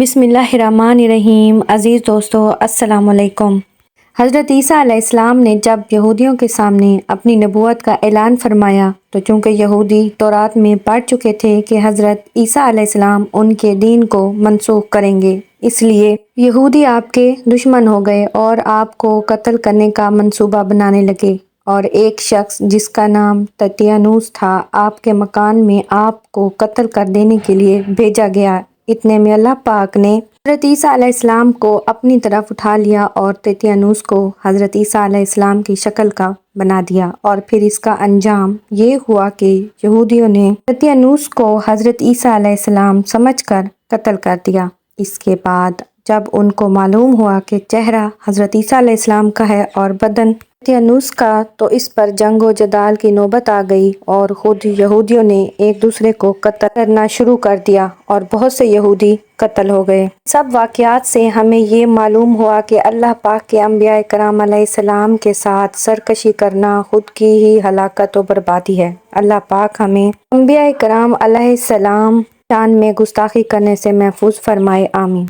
بسم اللہ الرحمن الرحیم۔ عزیز دوستو، السلام علیکم۔ حضرت عیسیٰ علیہ السلام نے جب یہودیوں کے سامنے اپنی نبوت کا اعلان فرمایا تو چونکہ یہودی تورات میں پڑھ چکے تھے کہ حضرت عیسیٰ علیہ السلام ان کے دین کو منسوخ کریں گے، اس لیے یہودی آپ کے دشمن ہو گئے اور آپ کو قتل کرنے کا منصوبہ بنانے لگے، اور ایک شخص جس کا نام ترتیانوس تھا، آپ کے مکان میں آپ کو قتل کر دینے کے لیے بھیجا گیا۔ اتنے میں اللہ پاک نے حضرت عیسیٰ علیہ السلام کو اپنی طرف اٹھا لیا اور ترتیانوس کو حضرت عیسیٰ علیہ السلام کی شکل کا بنا دیا، اور پھر اس کا انجام یہ ہوا کہ یہودیوں نے ترتیانوس کو حضرت عیسیٰ علیہ السلام سمجھ کر قتل کر دیا۔ اس کے بعد جب ان کو معلوم ہوا کہ چہرہ حضرت عیسیٰ علیہ السلام کا ہے اور بدن ترتیانوس کا، تو اس پر جنگ و جدال کی نوبت آ گئی اور خود یہودیوں نے ایک دوسرے کو قتل کرنا شروع کر دیا اور بہت سے یہودی قتل ہو گئے۔ سب واقعات سے ہمیں یہ معلوم ہوا کہ اللہ پاک کے انبیاء کرام علیہ السلام کے ساتھ سرکشی کرنا خود کی ہی ہلاکت و بربادی ہے۔ اللہ پاک ہمیں انبیاء کرام علیہ السلام شان میں گستاخی کرنے سے محفوظ فرمائے، آمین۔